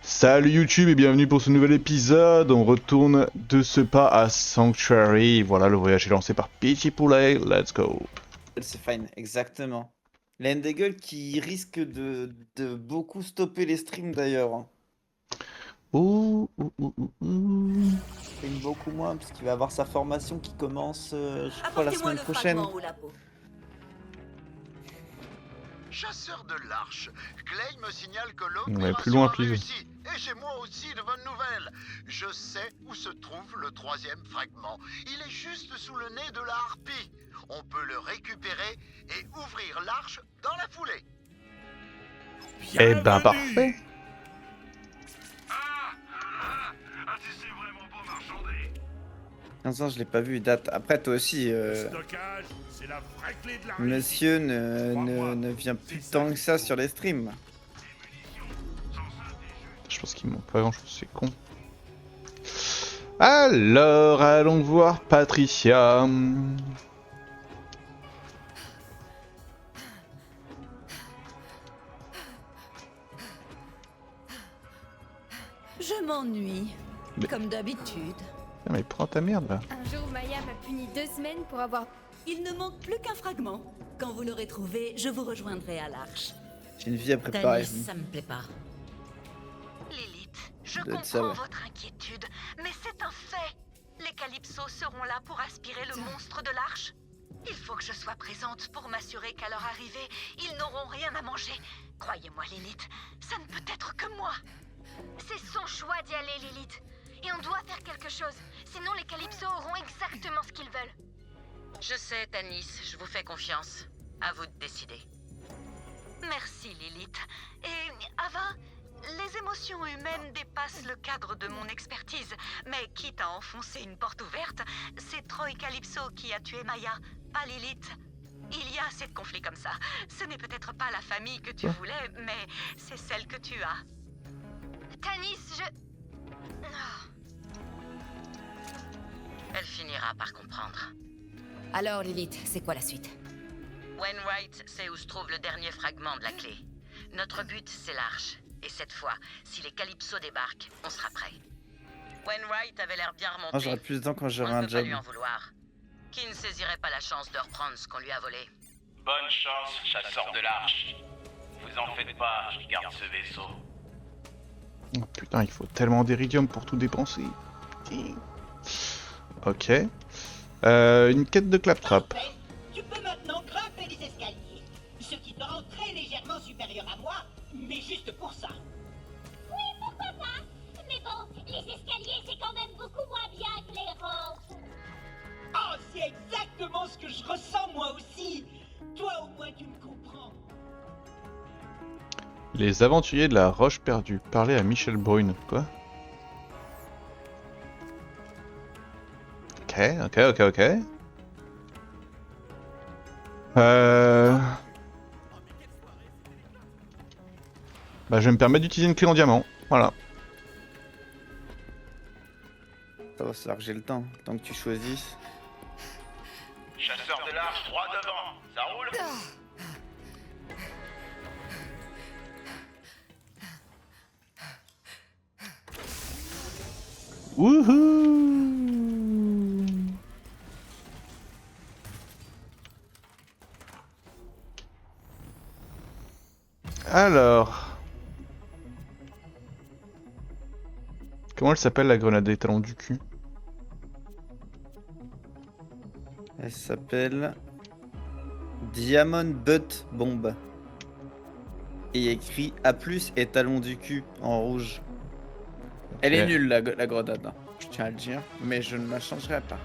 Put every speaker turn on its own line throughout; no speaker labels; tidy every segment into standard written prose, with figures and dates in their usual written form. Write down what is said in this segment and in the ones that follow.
Salut YouTube et bienvenue pour ce nouvel épisode. On retourne de ce pas à Sanctuary. Voilà, le voyage est lancé par Peachy Poulet. Let's go.
C'est fine, exactement. L'Endeagle qui risque de beaucoup stopper les streams d'ailleurs, hein.
Ouh, ouh, ouh, ouh, ouh.
Stream beaucoup moins parce qu'il va avoir sa formation qui commence, je crois, la
Apportez-moi
semaine
le
prochaine.
fragment ou la peau.
Chasseur de l'Arche, Clay me signale que
Ouais, plus loin,
l'opération a
please.
réussi. Et j'ai moi aussi de bonnes nouvelles. Je sais où se trouve le troisième fragment. Il est juste sous le nez de la harpie. On peut le récupérer et ouvrir l'arche dans la foulée.
Eh ben parfait.
C'est vraiment pas marchander.
15 ans, je l'ai pas vu, il date. Après, toi aussi,
Stockage, c'est la vraie clé de la
monsieur ne vient plus tant que ça sur les streams.
Je pense qu'il manque pas grand chose, c'est con. Alors, allons voir Patricia.
Je m'ennuie,
Mais-
comme d'habitude.
Ah, mais prends ta merde là.
Un jour, Maya m'a puni 2 semaines pour avoir...
Il ne manque plus qu'un fragment. Quand vous l'aurez trouvé, je vous rejoindrai à l'arche.
J'ai une vie à préparer.
Tanis, ça me plaît pas.
Lilith, je
Doit être
comprends
ça, ouais.
votre inquiétude, mais c'est un fait. Les Calypsos seront là pour aspirer le monstre de l'arche. Il faut que je sois présente pour m'assurer qu'à leur arrivée, ils n'auront rien à manger. Croyez-moi, Lilith, ça ne peut être que moi. C'est son choix d'y aller, Lilith. Et on doit faire quelque chose, sinon les Calypsos auront exactement ce qu'ils veulent.
Je sais, Tanis, je vous fais confiance. À vous de décider.
Merci, Lilith. Et Ava, les émotions humaines dépassent le cadre de mon expertise. Mais quitte à enfoncer une porte ouverte, c'est Troy Calypso qui a tué Maya, pas Lilith. Il y a assez de conflits comme ça. Ce n'est peut-être pas la famille que tu voulais, mais c'est celle que tu as. Tanis,
Elle finira par comprendre.
Alors, Lilith, c'est quoi la suite?
Wainwright sait où se trouve le dernier fragment de la clé. Notre but, c'est l'arche. Et cette fois, si les Calypsos débarquent, on sera prêt. Wainwright avait l'air bien remonté.
Moi, j'aurai plus de temps quand
On
j'aurai
ne
un
peut pas
job.
lui en vouloir. Qui ne saisirait pas la chance de reprendre ce qu'on lui a volé?
Bonne chance, chasseur de l'arche. Vous en faites pas, je garde ce vaisseau.
Oh, putain, il faut tellement d'iridium pour tout dépenser. Putain. Ok. Une quête de claptrap.
Tu peux maintenant grimper les escaliers, ce qui te rend très légèrement supérieur à moi, mais juste pour ça.
Oui, pourquoi pas? Mais bon, les escaliers, c'est quand même beaucoup moins bien que les rampes.
Oh, c'est exactement ce que je ressens moi aussi. Toi au moins tu me comprends.
Les aventuriers de la Roche perdue. Parler à Michel Brune. Quoi? Ok. Bah, je vais me permettre d'utiliser une clé en diamant. Voilà.
Ça va, c'est là que j'ai le temps. Tant que tu choisisses.
Chasseur de l'arche, droit devant. Ça roule?
Wouhou! Alors. Comment elle s'appelle la grenade des talons du cul?
Elle s'appelle Diamond Butt Bomb. Et il y a écrit A+ et talon du cul en rouge. Elle est
Ok.
nulle la grenade, hein, je tiens à le dire, mais je ne la changerai pas.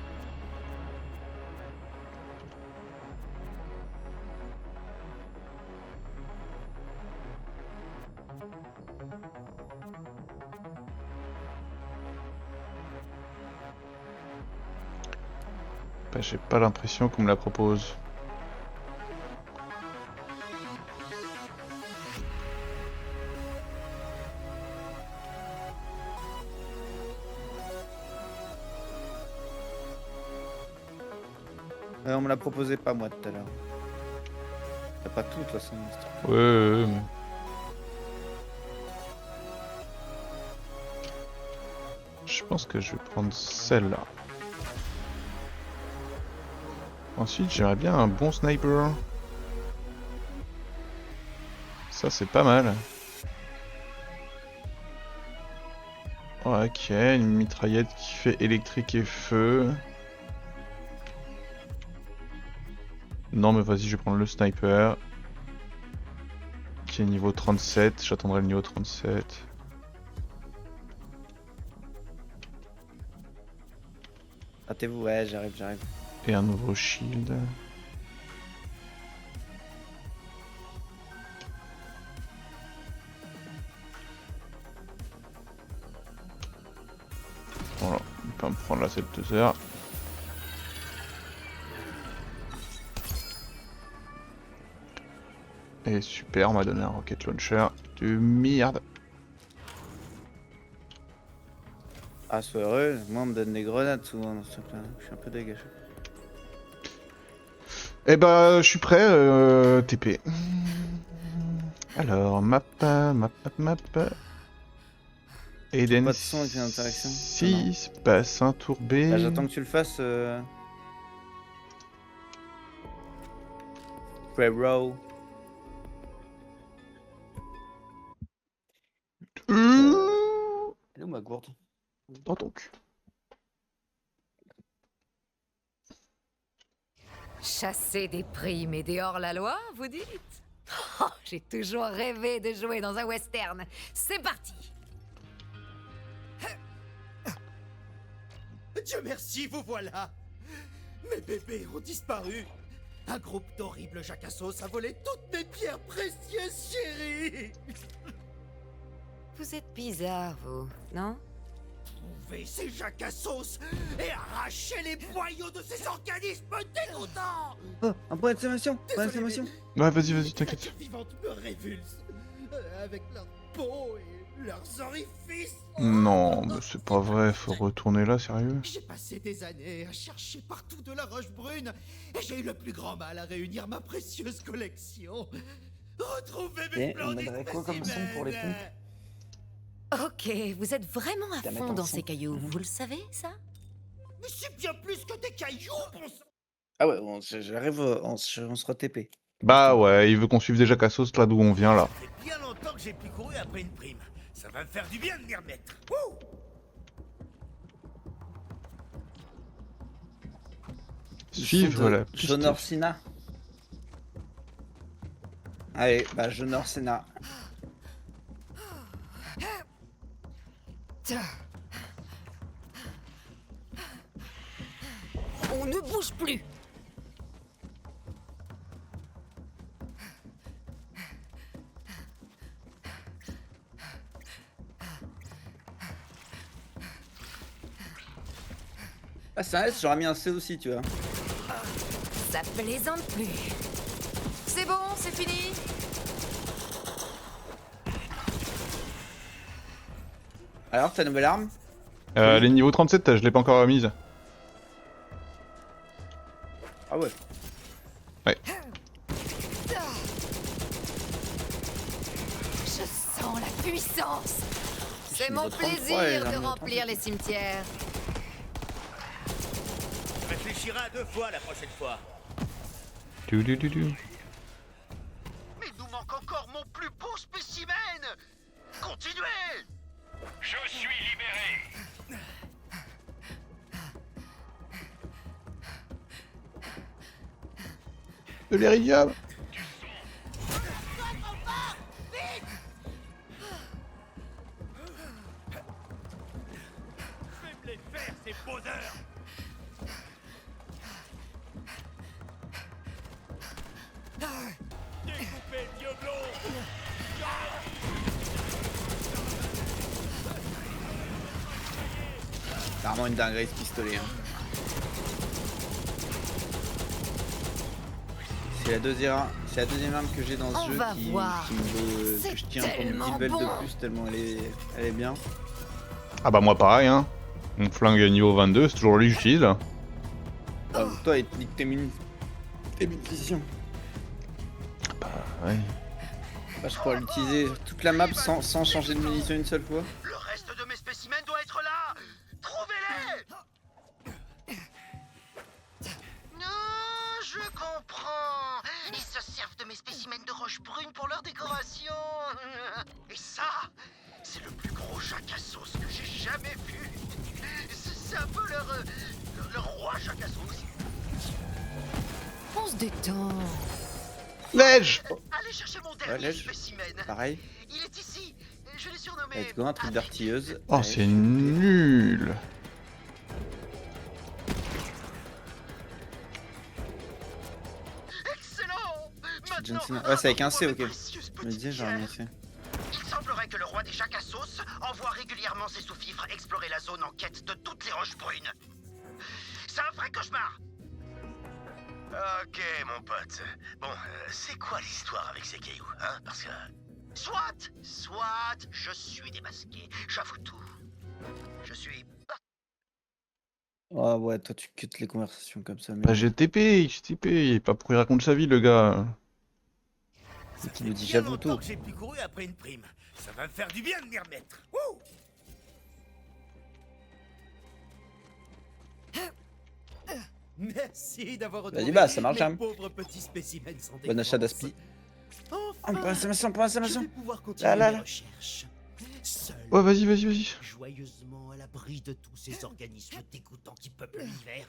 Bah, j'ai pas l'impression qu'on me la propose.
On me l'a proposé pas moi tout à l'heure. T'as pas tout de toute façon.
Ouais, mais... Je pense que je vais prendre celle-là. Ensuite, j'aimerais bien un bon sniper. Ça, c'est pas mal. Ok, une mitraillette qui fait électrique et feu. Non, mais vas-y, je vais prendre le sniper. Qui est niveau 37. J'attendrai le niveau 37.
Hâtez-vous, ouais, j'arrive.
Et un nouveau shield. Voilà, on peut me prendre la 7-2 Et super, on m'a donné un rocket launcher de merde.
Ah, sois heureux, moi on me donne des grenades souvent dans ce truc-là. Je suis un peu dégagé.
Eh bah, je suis prêt, TP. Alors, map. Eden
Pas de son avec une interaction.
6, bassin tourbé.
Bah, j'attends que tu le fasses. Row. Elle est où ma gourde?
Dans ton cul.
Chasser des primes et des hors-la-loi, vous dites? Oh, j'ai toujours rêvé de jouer dans un western. C'est parti!
Dieu merci, vous voilà. Mes bébés ont disparu. Un groupe d'horribles jacassos a volé toutes mes pierres précieuses, chérie.
Vous êtes bizarre, vous, non?
Trouvez ces jacassos et arrachez les boyaux de ces organismes dégoûtants.
Oh, un point d'exclamation.
Ouais, vas-y, t'inquiète.
Les vivantes me révulsent. Avec leur peau et leurs orifices.
Non, mais c'est pas vrai, faut retourner là, sérieux.
J'ai passé des années à chercher partout de la roche brune et j'ai eu le plus grand mal à réunir ma précieuse collection. Retrouvez mes splendides
quoi comme son pour les pompes?
Ok, vous êtes vraiment à
T'as
fond
mettre
dans
en
ces
son.
cailloux, vous le savez, ça?
Mais c'est bien plus que des cailloux, bon sang.
Ah ouais, j'arrive, on se re-TP.
Bah ouais, il veut qu'on suive déjà Cassos là d'où on vient là.
Ça fait bien longtemps que j'ai plus couru après une prime. Ça va me faire du bien de m'y remettre. Wouh!
Suivre la piste.
Jonor Sina. Allez, bah Jonor Sina.
On ne bouge plus!
Ah, c'est un S, j'aurais mis un C aussi, tu vois.
Ça plaisante plus. C'est bon, c'est fini.
Alors, ta nouvelle arme?
Les niveaux 37, je l'ai pas encore remise.
Ah ouais.
Ouais.
Je sens la puissance. C'est
Niveau
mon
33 et
plaisir de
l'arme
remplir les cimetières.
Je réfléchirai à 2 fois la prochaine fois.
Du.
Mais il nous manque encore mon plus beau spécimen. Continuez.
Je suis libéré.
De l'éridium.
Je vais me les faire, ces poseurs. Découpez le dieu blond.
C'est vraiment une dinguerie ce pistolet. Hein. C'est la deuxième arme que j'ai dans
On
ce jeu
va
qui
voir.
que je tiens pour une
tellement
petite belle
bon.
de plus tellement elle est bien.
Ah bah moi pareil hein. Mon flingue niveau 22, c'est toujours lui que j'utilise.
Ah, toi, il te nique tes munitions.
Ouais.
Bah, je pourrais l'utiliser toute la map sans changer de munitions une seule fois.
Le reste de mes spécimens doit être là. roches brunes pour leur décoration. Et ça, c'est le plus gros jack à sauce que j'ai jamais vu. C'est un peu leur roi jack à sauce.
On se détend.
Neige.
Allez chercher mon dernier
Neige.
spécimen.
Pareil.
Il est ici. Je l'ai surnommé.
Let's go, un truc d'artilleuse.
Oh, c'est nul.
Excellent.
John
Maintenant,
Cena. Ouais, c'est avec un C, ok.
précieuse
Je me disais, j'ai rien fait.
Il semblerait que le roi des Jacques à sauce envoie régulièrement ses sous-fifres explorer la zone en quête de toutes les roches brunes. C'est un vrai cauchemar. Ok, mon pote. Bon, c'est quoi l'histoire avec ces cailloux, hein? Parce que... Soit, je suis démasqué, j'avoue tout. Je suis...
Ah ouais, toi tu cut les conversations comme ça. Mais
Bah j'ai TP, il est pas pour y raconter sa vie le gars.
c'est qui nous dit
Bien
j'avoue
longtemps
tout.
que j'ai plus couru après une prime. Ça va me faire du bien de m'y remettre. Wouh. Merci d'avoir retrouvé
Vas-y, bah, ça marche,
mes
hein.
pauvres petits spécimens sans
Bon achat
défense.
d'aspi.
Enfin,
Point d'exclamation.
je vais pouvoir continuer
Là, là,
mes
là.
recherches. Seul,
Ouais, vas-y.
joyeusement à l'abri de tous ces organismes dégoûtants qui peuplent l'univers.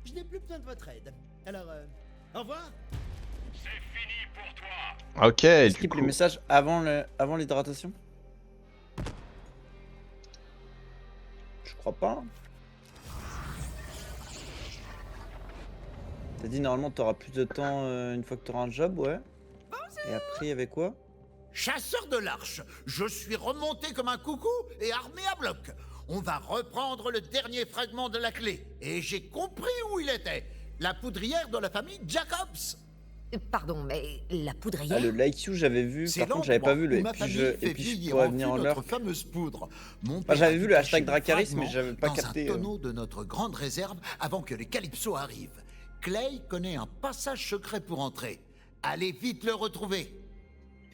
Je n'ai plus besoin de votre aide. Alors, au revoir.
C'est fini pour toi.
Ok, du
Skip
coup.
les messages avant l'hydratation. Je crois pas. T'as dit normalement t'auras plus de temps une fois que t'auras un job, ouais. Et après il y avait quoi?
Chasseur de l'Arche, je suis remonté comme un coucou et armé à bloc. On va reprendre le dernier fragment de la clé. Et j'ai compris où il était. La poudrière de la famille Jacobs.
Pardon, mais la
Ah,
poudrière.
le like you j'avais vu,
C'est
par contre j'avais pas vu le
l'endroit où ma famille fait
et puis je
vieillir
pourrais
en
venir
fût
en
notre
l'heure.
fameuse poudre. Mon
Bah,
père
j'avais
a
vu
dû
le
cacher
hashtag Dracarys,
fragment
mais j'avais pas
dans
capté,
un tonneau de notre grande réserve avant que les Calypso arrivent. Clay connaît un passage secret pour entrer. Allez vite le retrouver.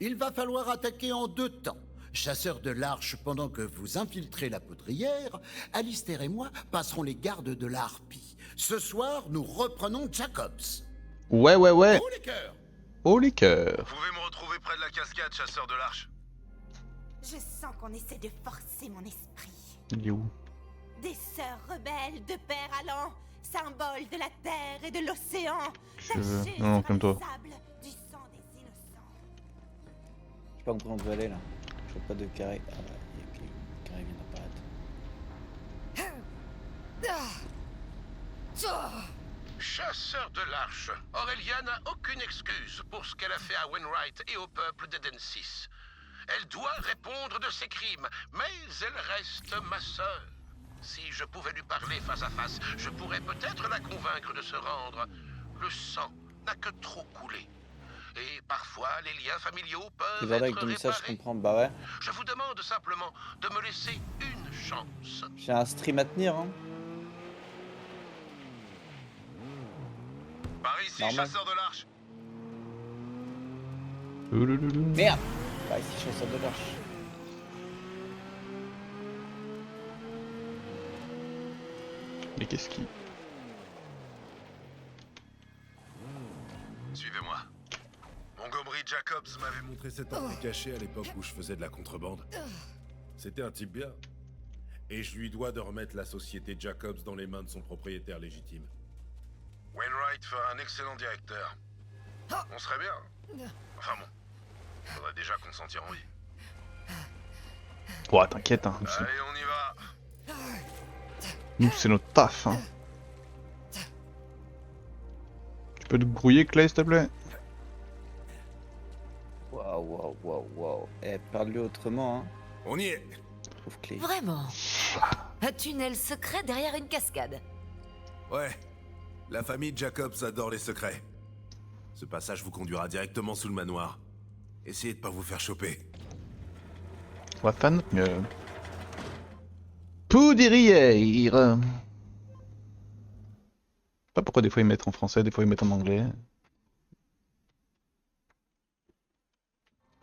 Il va falloir attaquer en 2 temps. Chasseurs de l'Arche, pendant que vous infiltrez la poudrière, Alistair et moi passerons les gardes de la Harpie. Ce soir, nous reprenons Jacobs.
Ouais.
Oh les cœurs!
Oh les cœurs.
Vous pouvez me retrouver près de la cascade, chasseur de l'Arche.
Je sens qu'on essaie de forcer mon esprit.
Il est où?
Des sœurs rebelles de père allant, symbole de la terre et de l'océan.
Je veux-
tachées
non,
sur
comme
les
toi.
sables du sang des innocents.
J'ai pas compris où on devait aller là. Je vois pas de carré. Ah ouais, il y a le carré vient d'apparaître.
Chasseur de l'Arche, Aurélia n'a aucune excuse pour ce qu'elle a fait à Wainwright et au peuple d'Eden 6. Elle doit répondre de ses crimes, mais elle reste ma sœur. Si je pouvais lui parler face à face, je pourrais peut-être la convaincre de se rendre. Le sang n'a que trop coulé. Et parfois, les liens familiaux
C'est
peuvent
vrai avec
être
ton message, je
réparés.
comprends. Bah ouais.
Je vous demande simplement de me laisser une chance.
J'ai un stream à tenir, hein.
Par ici,
Normal.
chasseur de l'Arche.
Merde. Bah ici, chasseur de l'Arche.
Mais qu'est-ce qui...
Suivez-moi. Montgomery Jacobs m'avait montré cet endroit caché à l'époque où je faisais de la contrebande.
C'était un type bien. Et je lui dois de remettre la société Jacobs dans les mains de son propriétaire légitime.
Wainwright fera un excellent directeur. On serait bien. Enfin bon, faudrait déjà qu'on s'en tire en vie.
Ouais, t'inquiète, hein.
Allez, on y va.
Nous, c'est notre taf, hein. Tu peux te brouiller, Clay, s'il te plaît?
Waouh. Eh, parle-lui autrement, hein.
On y est.
Pauvre Clay.
Vraiment. Un tunnel secret derrière une cascade.
Ouais. La famille Jacobs adore les secrets. Ce passage vous conduira directement sous le manoir. Essayez de pas vous faire choper.
On va faire notre mieux. Poudrière. Je sais pas pourquoi des fois ils mettent en français, des fois ils mettent en anglais.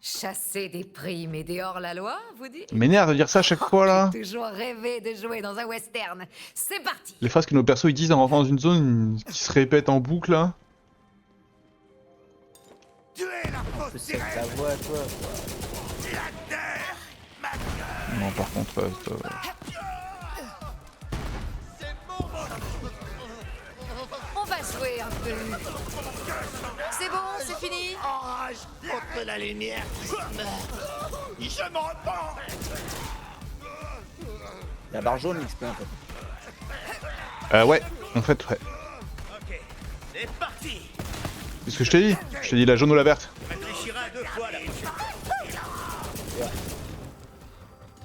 Chasser des primes et des hors-la-loi, vous dites?
M'énerve de dire ça à chaque fois là.
J'ai toujours rêvé de jouer dans un western. C'est parti.
Les phrases que nos persos ils disent en rentrant dans une zone qui se répètent en boucle là.
C'est ta voix, toi.
Non, par contre,
On va jouer un peu. C'est bon, c'est fini.
Enrage contre la lumière qui meurt. Je me repens.
La barre jaune, XP en fait.
ouais, en fait, ouais.
Ok, c'est parti.
Qu'est-ce que je t'ai dit? Je t'ai dit la jaune ou la verte?
Réfléchira 2 fois là.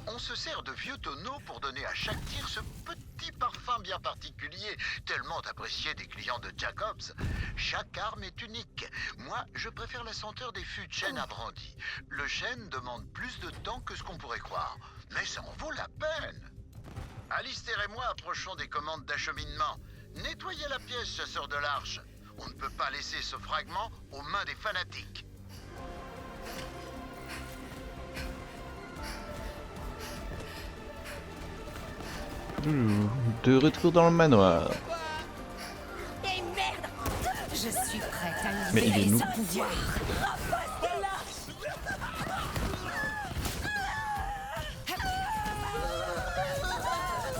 On se sert de vieux tonneaux pour donner à chaque tir ce petit parfum bien particulier, tellement apprécié des clients de Jacobs. Chaque arme est unique. Moi, je préfère la senteur des fûts de chêne à brandy. Le chêne demande plus de temps que ce qu'on pourrait croire, mais ça en vaut la peine. Alistair et moi approchons des commandes d'acheminement. Nettoyez la pièce, chasseur de l'arche. On ne peut pas laisser ce fragment aux mains des fanatiques.
De retour dans le manoir.
Et merde!
Je suis prête à
Mais il est
libérer
nous.
son pouvoir.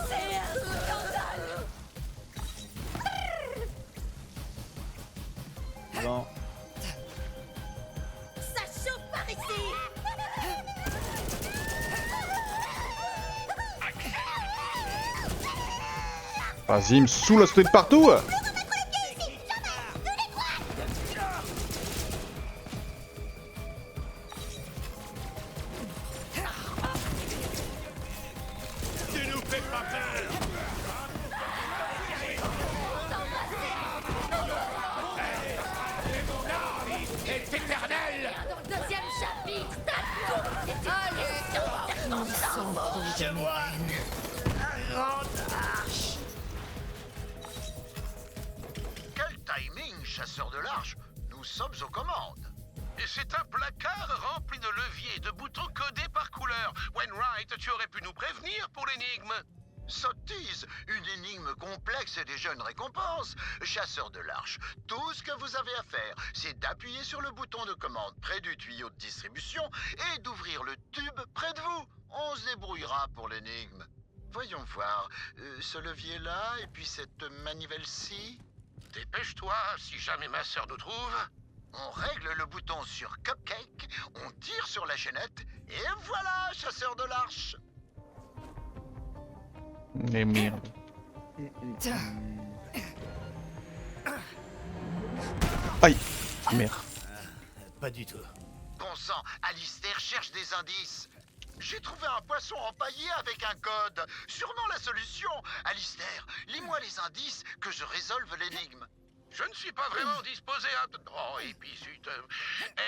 C'est un scandale!
Bon.
Ça chauffe par ici!
Vas-y, il me saoule à sauter de partout.
Tu nous fais pas peur. Est éternel.
Dans le deuxième chapitre, t'as
Allez, nous sommes
Je vois un grand arche.
Quel timing, chasseur de l'arche! Nous sommes aux commandes.
Et c'est un placard rempli de leviers, de boutons codés par couleur. Wainwright, tu aurais pu nous prévenir pour l'énigme.
Sottise, une énigme complexe et déjà une récompense. Chasseur de l'arche, tout ce que vous avez à faire, c'est d'appuyer sur le bouton de commande près du tuyau de distribution et d'ouvrir le tube près de vous. On se débrouillera pour l'énigme. Voyons voir, ce levier-là et puis cette manivelle-ci.
Dépêche-toi, si jamais ma sœur nous trouve.
On règle le bouton sur Cupcake, on tire sur la chaînette et voilà, chasseur de l'arche.
Mais merde. Aïe. Merde.
Pas du tout.
Bon sang, Alistair cherche des indices. J'ai trouvé un poisson empaillé avec un code. Sûrement la solution. Alistair, lis-moi les indices que je résolve l'énigme.
Je ne suis pas vraiment disposé à... Oh, et puis zut,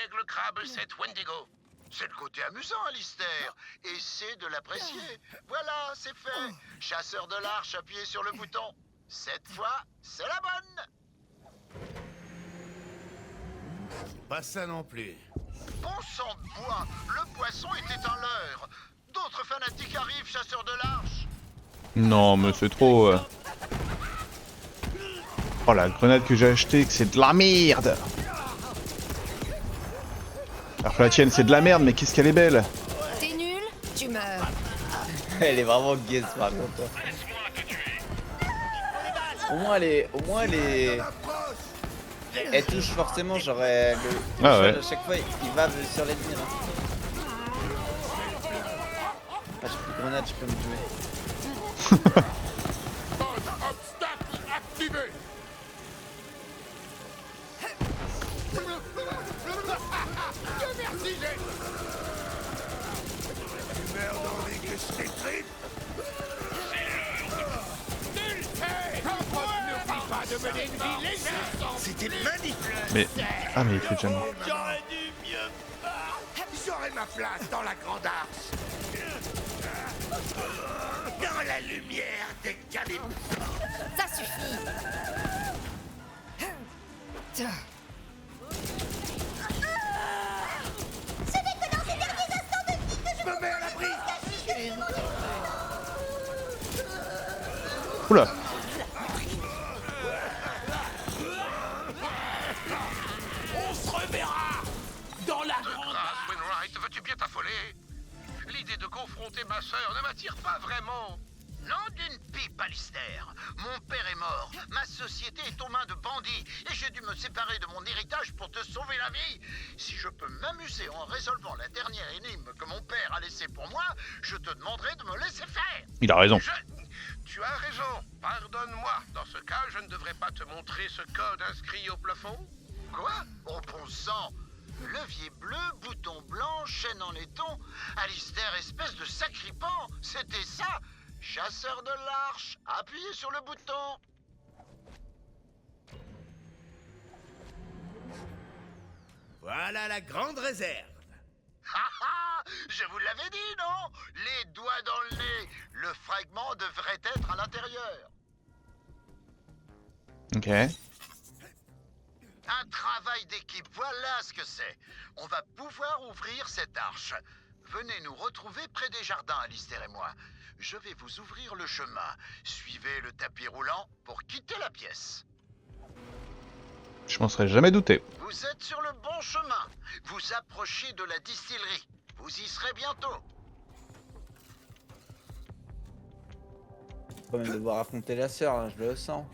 aigle, crabe, 7, Wendigo.
C'est le côté amusant, Alistair. Essaie de l'apprécier. Voilà, c'est fait. Chasseur de l'arche, appuyez sur le bouton. Cette fois, c'est la bonne.
Pas ça non plus.
Bon sang de bois, le poisson était un leurre. D'autres fanatiques arrivent, chasseur de l'arche.
Non, mais c'est trop... Oh, la grenade que j'ai achetée, que c'est de la merde. Alors que la tienne, c'est de la merde, mais qu'est-ce qu'elle est belle.
T'es nul, tu meurs.
Elle est vraiment gaze par contre. Au moins elle est... Elle touche forcément, genre le
Ah ouais.
à chaque fois il va sur l'ennemi là. Ah j'ai plus de grenade, je peux me tuer.
Obstacle activé. Tu meurs d'envie que je t'étripe. C'était magnifique.
Mais... Ah, mais il fait déjà mort.
J'aurais dû mieux faire. J'aurais ma place dans la grande arche. Dans la lumière des calibres.
Ça suffit.
Ce n'est que dans ces derniers instants de vie que je
me mets à l'abri.
Oula.
On se reverra.
l'idée de confronter ma sœur ne m'attire pas vraiment.
Non d'une pipe, Alistair. Mon père est mort, ma société est aux mains de bandits, et j'ai dû me séparer de mon héritage pour te sauver la vie. Si je peux m'amuser en résolvant la dernière énigme que mon père a laissée pour moi, je te demanderai de me laisser faire.
Il a raison.
Tu as raison, pardonne-moi. Dans ce cas, je ne devrais pas te montrer ce code inscrit au plafond?
Quoi? Au bon sang! Levier bleu, bouton blanc, chaîne en laiton. Alistair, espèce de sacripant, c'était ça! Chasseur de l'arche, appuyez sur le bouton.
Voilà la grande réserve.
Je vous l'avais dit, non? Les doigts dans le nez. Le fragment devrait être à l'intérieur.
Ok.
Un travail d'équipe, voilà ce que c'est. On va pouvoir ouvrir cette arche. Venez nous retrouver près des jardins, Alistair et moi. Je vais vous ouvrir le chemin. Suivez le tapis roulant pour quitter la pièce.
Je m'en serais jamais douté.
Vous êtes sur le bon chemin. Vous approchez de la distillerie. Vous y serez bientôt.
Quand même devoir affronter la sœur, là, je le sens.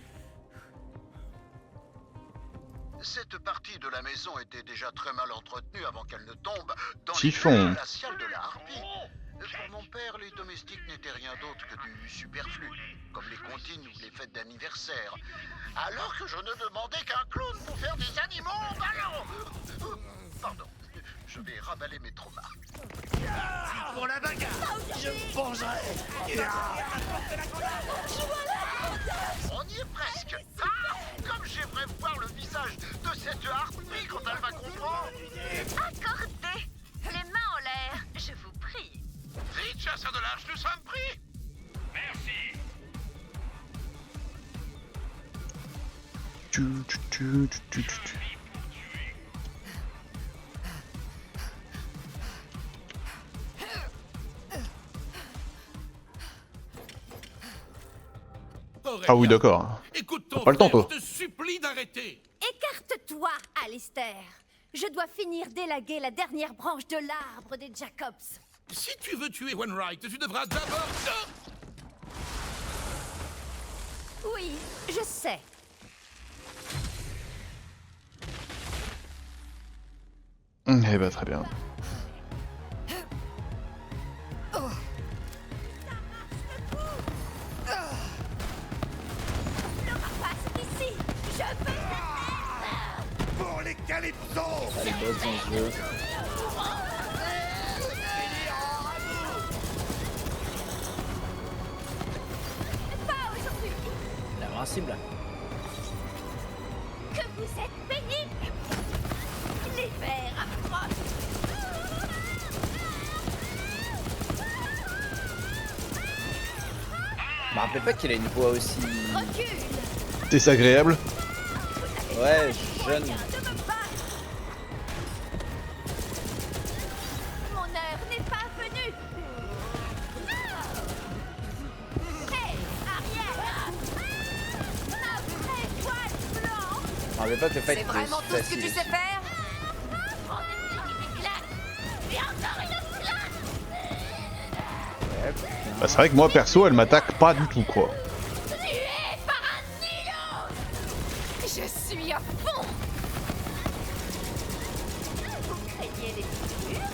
Cette partie de la maison était déjà très mal entretenue avant qu'elle ne tombe dans
Typhon.
les glaciales de la harpie. Pour mon père, les domestiques n'étaient rien d'autre que du superflu, comme les comptines ou les fêtes d'anniversaire. Alors que je ne demandais qu'un clown pour faire des animaux en ballon. Pardon, je vais ravaler mes traumas.
Pour la bagarre, je me vengerai.
On y est presque. Ah, comme j'aimerais voir le visage de cette harpie quand elle va comprendre.
Accordez. Les mains en l'air, je vous prie.
Vite, chasseur de l'arche, nous sommes pris.
Merci.
Ah oui, d'accord.
Écoute ton
Pas le temps,
frère,
toi.
je te supplie d'arrêter.
Écarte-toi, Alistair. Je dois finir d'élaguer la dernière branche de l'arbre des Jacobs.
Si tu veux tuer Wainwright, tu devras d'abord...
Oui, je sais.
Eh ben très bien.
Passe ici. Je peux.
Pour les Calypso.
Elle bosse dans ce jeu.
Pas aujourd'hui.
L'invincible.
Que vous êtes pénible. L'hiver approche.
Je me rappelle pas qu'il a une voix aussi...
Recule.
C'est agréable.
Ouais, jeune.
De me battre. Mon heure n'est pas venue. Hé, arrière. Un vrai poil blanc.
Je me rappelle pas que le fait
C'est
que
vraiment tout ce que tu sais faire?
On est une équipe éclate. Et encore une claque.
Bah, c'est vrai que moi perso, elle m'attaque pas du tout quoi.
Tué par un nilo.
Je suis à fond!
Vous craignez les piqûres?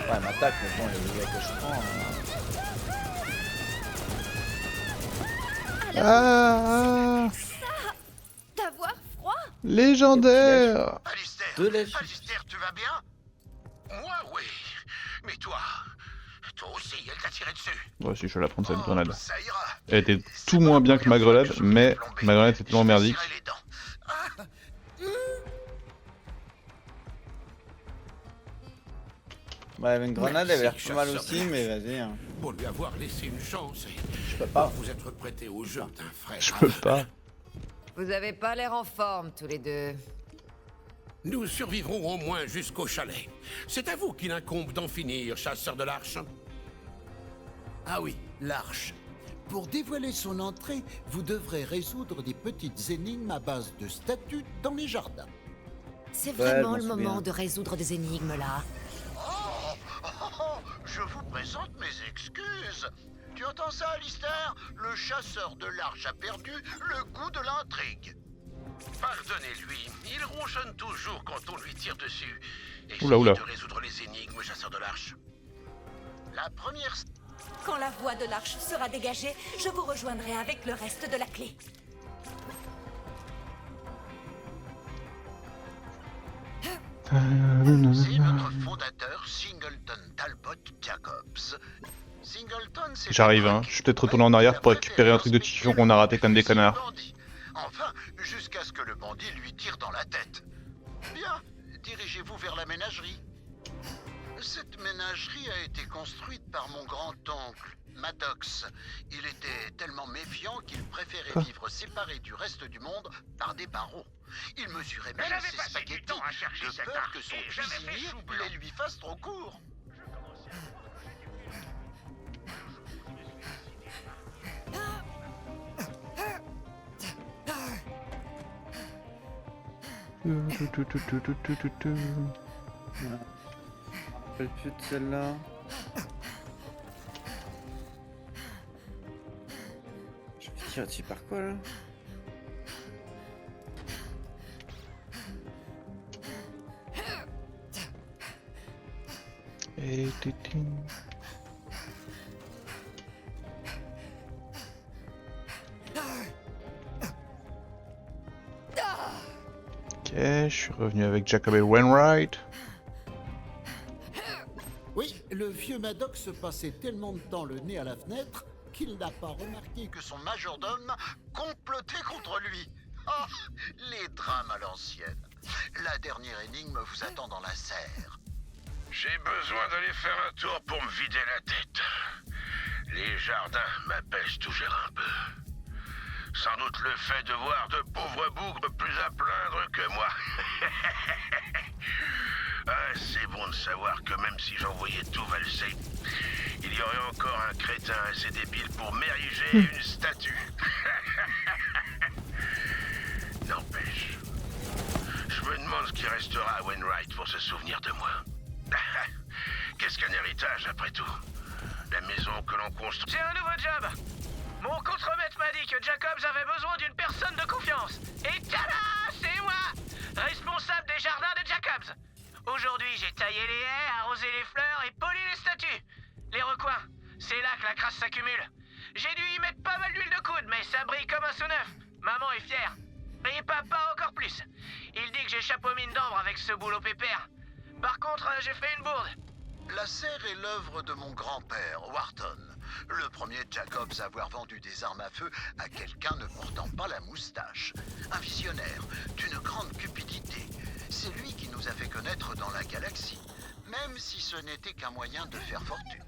Ouais, elle m'attaque, mais bon, les dégâts que je prends...
Ah,
Ça, d'avoir froid.
légendaire.
Alistair,
Deux lèches.
Alistair, tu vas bien?
Moi, oui. Mais toi aussi, elle t'a tiré dessus.
Ouais, si je vais la prendre cette grenade.
Ça ira.
Elle était tout moins bien que ma grenade, mais ma grenade était tellement merdique.
Serrer les dents.
Ouais, une grenade, elle avait l'air
Merci,
pas mal
chasseur
aussi,
de
mais
l'arche.
vas-y. Hein.
Pour lui avoir laissé une chance et
Je peux pas.
vous être prêté au jeu d'un frère.
Je peux pas.
Vous avez pas l'air en forme, tous les deux.
Nous survivrons au moins jusqu'au chalet. C'est à vous qu'il incombe d'en finir, chasseur de l'arche.
Ah oui, l'arche. Pour dévoiler son entrée, vous devrez résoudre des petites énigmes à base de statues dans les jardins.
C'est
Ouais,
vraiment
je
le
m'en
moment
souviens.
de résoudre des énigmes là.
Je vous présente mes excuses. Tu entends ça, Alistair? Le chasseur de l'arche a perdu le goût de l'intrigue.
Pardonnez-lui, il ronchonne toujours quand on lui tire dessus.
Oula, oula.
Essayez de résoudre les énigmes, chasseur de l'arche.
La première...
Quand la voie de l'arche sera dégagée, je vous rejoindrai avec le reste de la clé.
C'est notre fondateur, Singleton Talbot Jacobs. Singleton, c'est...
J'arrive, hein. Je suis peut-être retourné en arrière pour récupérer un truc de chiffon qu'on a raté comme des connards.
Enfin, jusqu'à ce que le bandit lui tire dans la tête. Bien, dirigez-vous vers la ménagerie. Cette ménagerie a été construite par mon grand-oncle, Maddox. Il était tellement méfiant qu'il préférait vivre séparé du reste du monde par des barreaux. Il mesurait même
j'avais
ses
passé du
spaghettis
temps à chercher
de
cet
peur
arc
que son
et j'avais fait
cuisinier
chou blanc.
les lui fasse trop court.
Je me rappelle plus de celle-là. Je vais tirer dessus par quoi là?
Et tétin. Ok, je suis revenu avec Jacob et Wainwright.
Oui, le vieux Maddox passait tellement de temps le nez à la fenêtre qu'il n'a pas remarqué
Que son majordome complotait contre lui. Oh, les drames à l'ancienne. La dernière énigme vous attend dans la serre.
J'ai besoin d'aller faire un tour pour me vider la tête. Les jardins m'apaisent toujours un peu. Sans doute le fait de voir de pauvres bougres plus à plaindre que moi. Ah, c'est bon de savoir que même si j'envoyais tout valser, il y aurait encore un crétin assez débile pour m'ériger une statue. N'empêche, je me demande ce qui restera à Wainwright pour se souvenir de moi. Qu'est-ce qu'un héritage après tout? La maison que l'on construit...
J'ai un nouveau job. Mon contremaître m'a dit que Jacobs avait besoin d'une personne de confiance. Et tada, c'est moi, responsable des jardins de Jacobs. Aujourd'hui, j'ai taillé les haies, arrosé les fleurs et poli les statues. Les recoins, c'est là que la crasse s'accumule. J'ai dû y mettre pas mal d'huile de coude, mais ça brille comme un sou neuf. Maman est fière. Et papa encore plus. Il dit que j'échappe aux mines d'ambre avec ce boulot pépère. Par contre, j'ai fait une bourde.
La serre est l'œuvre de mon grand-père, Wharton. Le premier Jacobs à avoir vendu des armes à feu à quelqu'un ne portant pas la moustache. Un visionnaire d'une grande cupidité. C'est lui qui nous a fait connaître dans la galaxie, même si ce n'était qu'un moyen de faire fortune.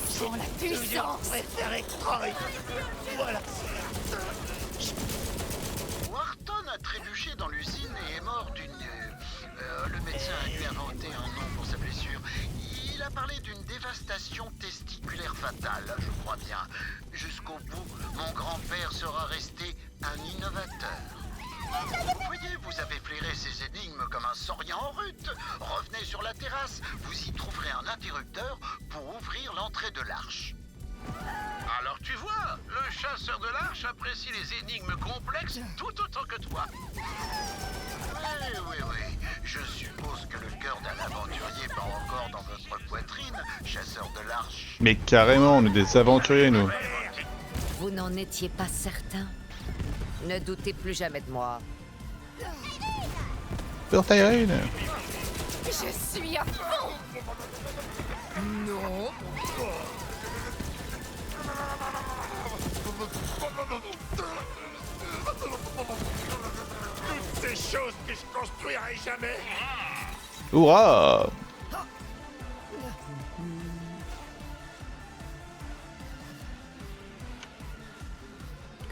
Sens la puissance.
Wharton a trébuché dans l'usine et est mort d'une... le médecin a dû inventer un nom pour sa blessure. Il a parlé d'une dévastation testiculaire fatale, je crois bien. Jusqu'au bout, mon grand-père sera resté un innovateur. Vous voyez, vous avez flairé ces énigmes comme un saurien en rut. Revenez sur la terrasse, vous y trouverez un interrupteur pour ouvrir l'entrée de l'arche.
Alors tu vois, le chasseur de l'arche apprécie les énigmes complexes tout autant que toi.
Oui. Je suppose que le cœur d'un aventurier bat encore dans votre poitrine, chasseur de l'arche.
Mais carrément, on est des aventuriers, nous.
Vous n'en étiez pas certain? Ne doutez plus jamais de moi.
Peur Tyrene.
Je suis à fond. Non.
Toutes ces choses que je construirai jamais.
Hurrah!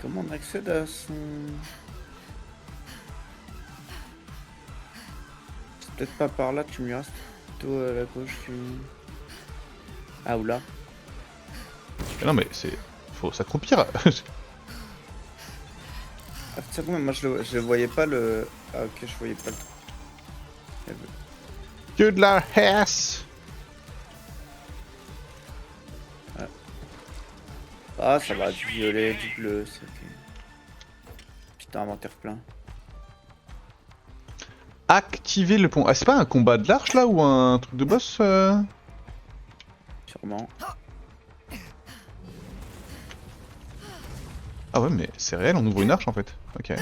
Comment on accède à son... Peut-être pas par là, tu me restes. Plutôt à la gauche, tu... Ah, ou là.
Mais non mais c'est... Faut s'accroupir.
Ah, c'est bon, mais moi je le voyais pas le... Ah ok, je voyais pas le truc.
Que de la hesse.
Ah, ça va, du violet, du bleu, c'est ok. Putain, inventaire plein.
Activer le pont. Ah, c'est pas un combat de l'arche là ou un truc de boss
Sûrement.
Ah ouais, mais c'est réel, on ouvre une arche en fait. Ok.
Et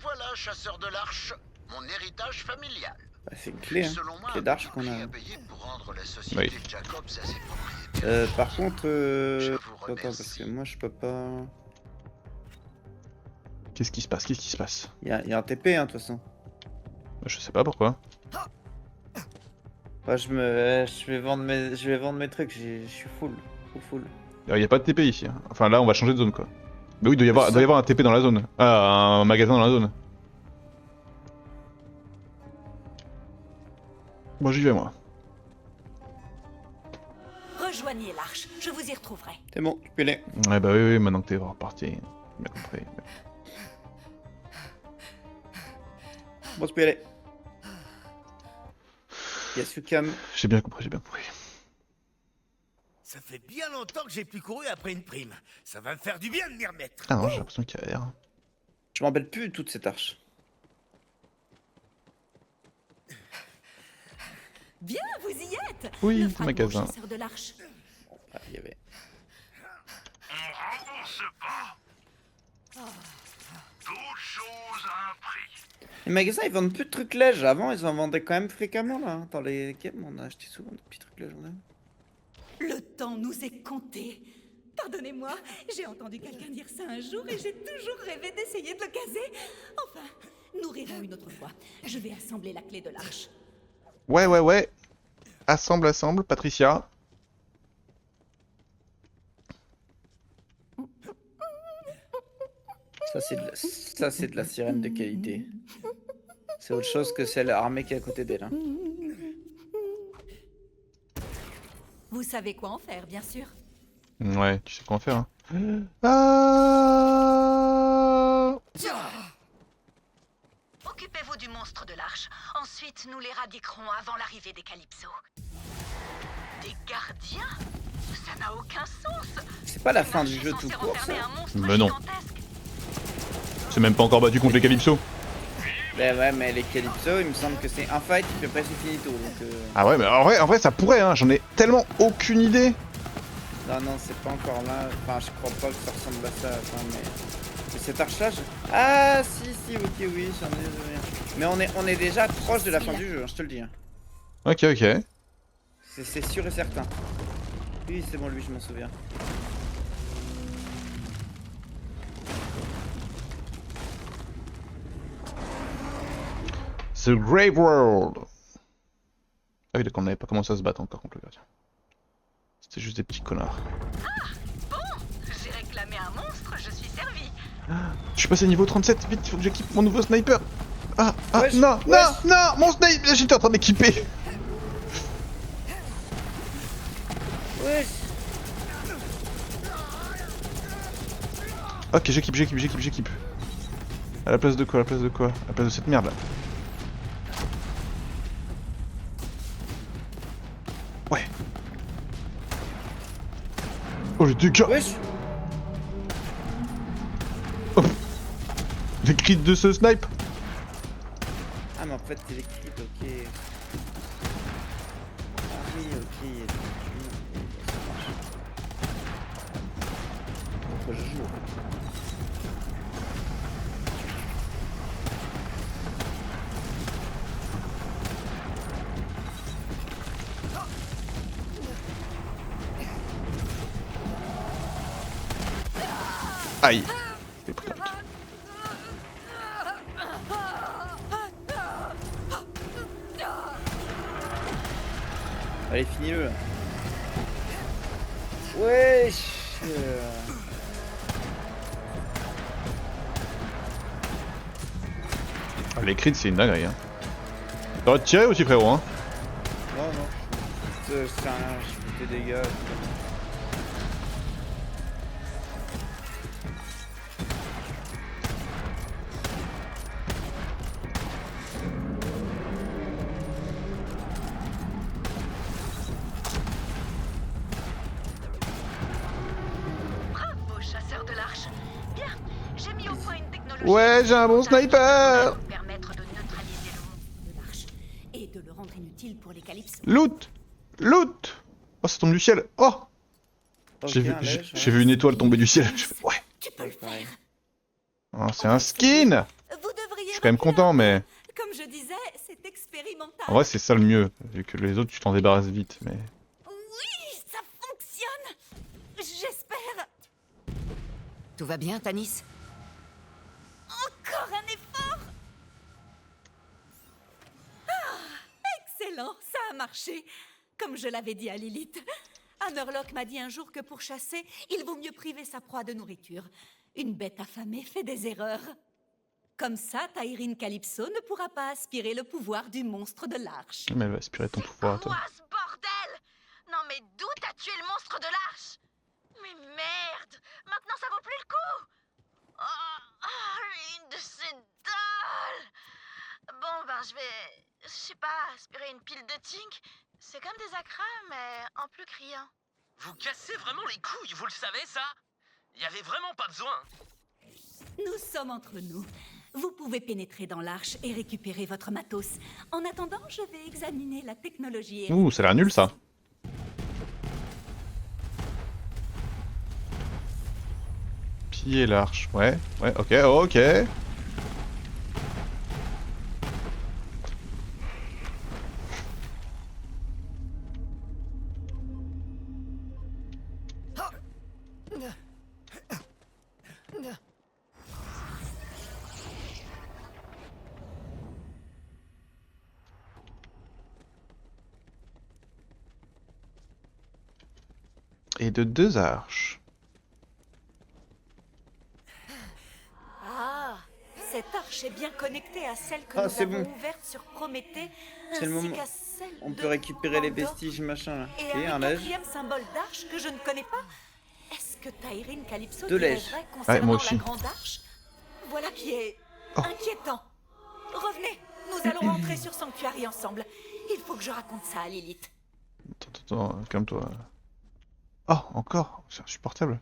voilà, chasseur de l'arche, mon héritage familial.
Bah, c'est une clé, hein.
Selon moi,
Clé d'arche
un
qu'on
prix
a.
à payer pour rendre la société
Oui.
Jacobs à ses propriétaires.
Par contre,
Je vous
attends, parce
remercie.
que moi je peux pas...
Qu'est-ce qui se passe? Qu'est-ce qui se passe?
Y a un TP, hein, de toute façon.
Je sais pas pourquoi.
Bah, je vais vendre mes trucs, je suis full. Full.
Y a pas de TP ici. Hein. Enfin là, on va changer de zone quoi. Mais oui, il doit y avoir un TP dans la zone. Ah, un magasin dans la zone. Bon, j'y vais moi.
Rejoignez l'arche, je vous y retrouverai.
C'est bon, tu peux aller.
Ouais, bah oui, maintenant que t'es reparti. Bien compris.
Bon, tu peux y aller. Yasukam.
J'ai bien compris, j'ai bien compris.
Ça fait bien longtemps que j'ai plus couru après une prime. Ça va me faire du bien de m'y remettre.
Ah non, j'ai l'impression qu'il y a l'air.
Je m'en rappelle plus de toute cette arche.
Bien, vous y êtes.
Oui,
Le fragment
magasin.
chasseur de l'arche.
Ah, il y avait...
On rembourse pas. Toute chose a un prix.
Les magasins, ils vendent plus de trucs lèges. Avant, ils en vendaient quand même fréquemment, là. Dans les games, on a acheté souvent des petits trucs légendaires.
Le temps nous est compté. Pardonnez-moi, j'ai entendu quelqu'un dire ça un jour et j'ai toujours rêvé d'essayer de le caser. Enfin, nous rirons une autre fois. Je vais assembler la clé de l'arche.
Ouais. Assemble, Patricia.
Ça, c'est de la sirène de qualité. C'est autre chose que celle armée qui est à côté d'elle. Hein.
Vous savez quoi en faire, bien sûr.
Ouais, tu sais quoi en faire. Hein. Ah...
Occupez-vous du monstre de l'arche. Ensuite, nous l'éradiquerons avant l'arrivée des Calypso. Des gardiens? Ça n'a aucun sens.
C'est pas la fin du jeu tout
Censé
court,
renfermer
ça.
un monstre
Mais non.
gigantesque.
C'est même pas encore battu contre les Calypso.
Ben ouais, mais les Calypso, il me semble que c'est un fight, puis après c'est finito. Donc,
Ah ouais, mais en vrai ça pourrait, hein. J'en ai tellement aucune idée.
Non, c'est pas encore là. Enfin, je crois pas que ça ressemble à ça. Enfin, mais cette arche-là, Ah, si, ok, oui, j'en ai rien. Mais on est déjà proche de la fin du jeu, hein, je te le dis. Hein.
Ok.
C'est sûr et certain. Oui, c'est bon, lui, je m'en souviens.
The Grave World. Ah oui, d'accord, on n'avait pas commencé à se battre encore contre le gardien. C'était juste des petits connards.
Ah, bon, j'ai réclamé un monstre, je suis servi.
Je suis passé niveau 37, vite, il faut que j'équipe mon nouveau sniper.
Wesh,
non, mon sniper, j'étais en train d'équiper.
Wesh.
Ok, j'équipe. À la place de quoi? À la place de cette merde là. Ouais. Oh, j'ai deux gars.
Wesh.
Oh. Les cris de ce snipe.
Ah, mais en fait, c'est les cris, ok. Ah oui, ok. Ça marche. Pourquoi je joue?
Aïe. C'était putain.
Allez, finis-le là. Wesh.
Ah, les crits, c'est une dinguerie. Hein. T'aurais tiré aussi, frérot, hein.
Non, non. Je sais rien, je fais des dégâts.
Bravo, chasseur de l'arche. Bien, j'ai mis au point une technologie.
Ouais, j'ai un bon sniper.
Qui va permettre de neutraliser le monstre.
De l'arche. Et de le rendre inutile pour les calypsos.
Loot. Loot. Oh, ça tombe du ciel. Oh. J'ai
Ok,
vu,
un lèche,
j'ai
ouais.
vu une étoile tomber du ciel. Je fais, ouais.
Tu peux le faire.
Oh, c'est un skin.
Vous devriez.
Je suis quand même content, mais
Comme je disais, c'est expérimental.
en vrai, c'est ça le mieux. Vu que les autres, tu t'en débarrasses vite. Mais
Oui, ça fonctionne. J'espère.
Tout va bien, Tanis?
Encore un effort. Ah, excellent, ça a marché. Comme je l'avais dit à Lilith. Hammerlock m'a dit un jour que pour chasser, il vaut mieux priver sa proie de nourriture. Une bête affamée fait des erreurs. Comme ça, Taïrine Calypso ne pourra pas aspirer le pouvoir du monstre de l'arche.
mais elle va aspirer ton pouvoir, toi.
Quoi ce bordel? Non mais d'où t'as tué le monstre de l'arche? Mais merde! Maintenant ça vaut plus le coup! Oh, une de ces dolls! Bon ben je sais pas, aspirer une pile de tink. C'est comme des acras mais en plus criant.
Vous cassez vraiment les couilles, vous le savez ça? Y avait vraiment pas besoin.
Nous sommes entre nous. Vous pouvez pénétrer dans l'arche et récupérer votre matos. En attendant, je vais examiner la technologie.
Ouh, ça a l'air nul, ça. Piller l'arche. Ouais, ouais, ok, ok. Et de 2 arches.
Ah, cette arche est bien connectée à celle que
Ah,
nous
c'est
avons
bon.
ouverte sur Prométhée,
C'est le
ainsi
moment.
qu'à celle
On
de
peut récupérer les
Pandore.
vestiges, machin là.
Et
Ok, un
un
lèche.
quatrième symbole d'arche que je ne connais pas. Est-ce que Taïrine Calypso
Deux
dirait
lèches.
vrai
Ouais,
concernant
moi
la
aussi.
grande arche? Voilà qui est
Oh.
inquiétant. Revenez, nous allons rentrer sur Sanctuary ensemble. Il faut que je raconte ça à Lilith.
Attends, calme-toi. Oh, encore. C'est insupportable.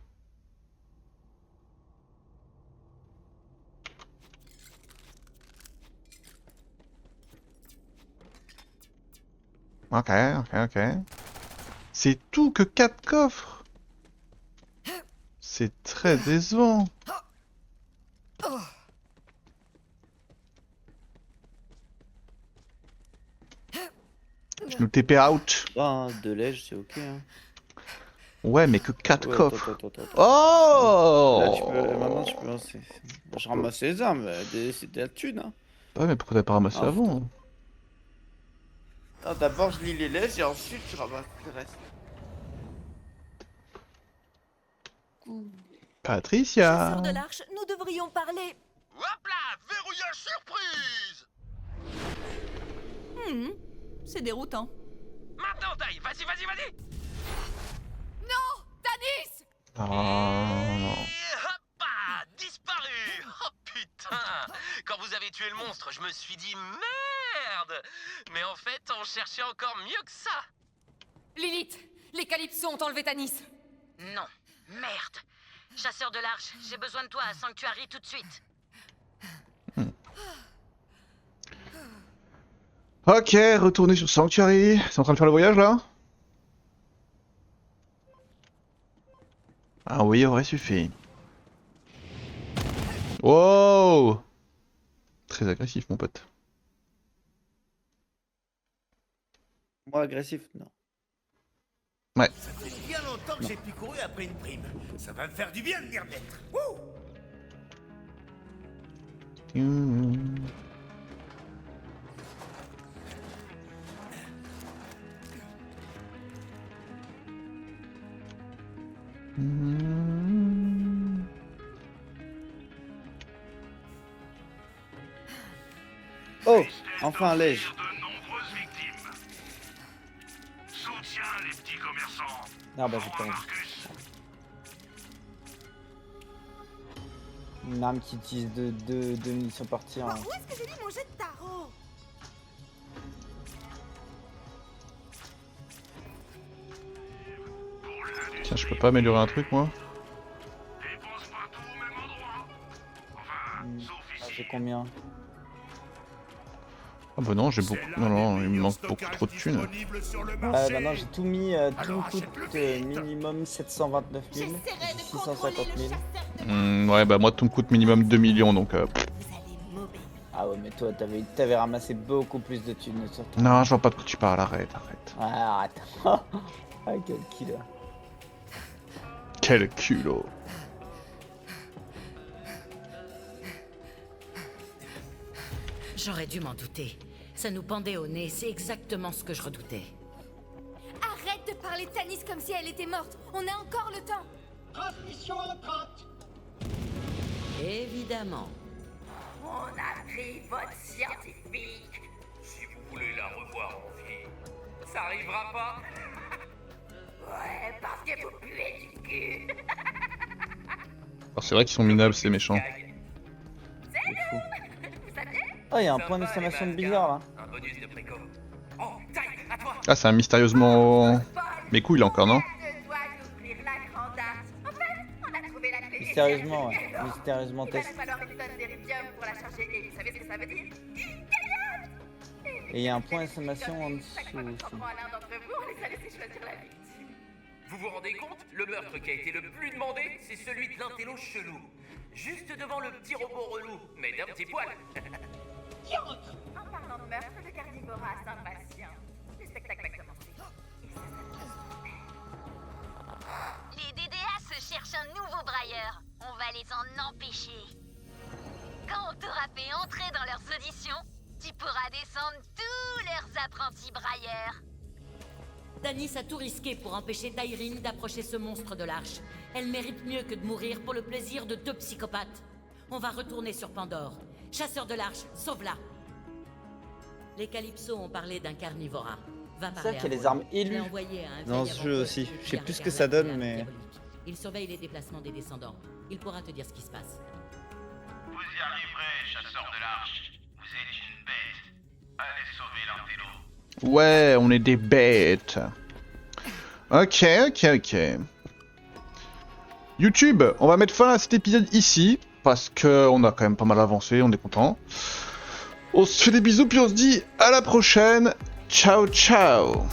Ok, ok, ok. C'est tout que 4 coffres. C'est très décevant. Je nous TP out.
Ah, deux lèches, c'est ok. Hein.
Ouais, mais que 4
Ouais,
coffres.
attends.
Oh
Là, tu peux, maintenant, tu peux lancer. Je ramasse les armes, c'était la thune. Hein.
Ouais, mais pourquoi t'as pas ramassé
Ah,
avant?
Ah, d'abord, je lis les lèches et ensuite, je ramasse le reste.
Patricia.
Chasseur de l'arche, nous devrions parler.
Hop là, verrouillage surprise!
C'est déroutant.
Maintenant, Taï, vas-y!
Non! Tanis!
Oh non.
Et hop ah, disparu! Oh putain! Quand vous avez tué le monstre, je me suis dit merde! Mais en fait, on cherchait encore mieux que ça!
Lilith, les Calypsos ont enlevé Tanis.
Non, merde! Chasseur de l'arche, j'ai besoin de toi à Sanctuary tout de suite.
Ok, retourner sur Sanctuary. C'est en train de faire le voyage là? Ah oui, aurait suffi. Wow! Très agressif, mon pote.
Moi, agressif, non.
Ouais.
Ça fait bien longtemps que j'ai plus couru après une prime. Ça va me faire du bien de m'y remettre. Wouh!
Oh, enfin un lèche. Ah bah j'ai pas envie. Une arme qui utilise deux munitions par tir. Hein.
Où est-ce que j'ai mis mon jet de tarot?
Tiens, je peux pas améliorer un truc moi?
J'ai combien?
Ah bah non, j'ai beaucoup. Non, non, il me manque beaucoup trop de thunes.
Bah non, j'ai tout mis, tout me coûte minimum 729 000, 650 000.
Ouais, bah moi tout me coûte minimum 2 millions donc.
Ah ouais, mais toi t'avais ramassé beaucoup plus de thunes sur toi.
Non, je vois pas de quoi tu parles, arrête, arrête.
Ouais, arrête. Ah, quel killer.
Quel culot.
J'aurais dû m'en douter. Ça nous pendait au nez, c'est exactement ce que je redoutais.
Arrête de parler de Tanis comme si elle était morte. On a encore le temps.
Transmission entrante.
Évidemment.
On a pris votre scientifique.
Si vous voulez la revoir en vie, ça arrivera pas.
Ouais, parce que vous puez du cul.
Alors c'est vrai qu'ils sont minables ces méchants.
Oh, il y a un point d'exclamation de bizarre là.
Un bonus de préco. Oh, taille, à toi.
Ah, c'est un mystérieusement. Mais couilles là encore, non?
Mystérieusement, ouais. Mystérieusement test. Et il y a un point d'exclamation en dessous aussi.
Vous vous rendez compte? Le meurtre qui a été le plus demandé, c'est celui de l'intello chelou. Juste devant le petit robot relou, mais d'un petit poil.
En parlant de meurtre, le carnivora s'impatient. Le spectacle va commencer.
Les DDA se cherchent un nouveau brailleur. On va les en empêcher. Quand on t'aura fait entrer dans leurs auditions, tu pourras descendre tous leurs apprentis brailleurs.
Tanis a tout risqué pour empêcher Tyreen d'approcher ce monstre de l'arche. Elle mérite mieux que de mourir pour le plaisir de 2 psychopathes. On va retourner sur Pandore. Chasseur de l'arche, sauve-la. Les Calypso ont parlé d'un carnivora. Va
C'est
parler
ça qu'il y a
à
les
Paul.
armes élues
Je l'ai envoyé à un
dans
vieil
ce jeu
avant-poste
aussi. Je sais
qui
plus ce que
incarne
ça
la
donne, mais.
diabolique. Il surveille les déplacements des descendants. Il pourra te dire ce qui se passe.
Vous y arriverez, chasseur de l'arche. Vous êtes une bête. Allez sauver l'intello.
Ouais, on est des bêtes. Ok. YouTube, on va mettre fin à cet épisode ici, parce que on a quand même pas mal avancé, on est content. On se fait des bisous, puis on se dit à la prochaine. Ciao, ciao.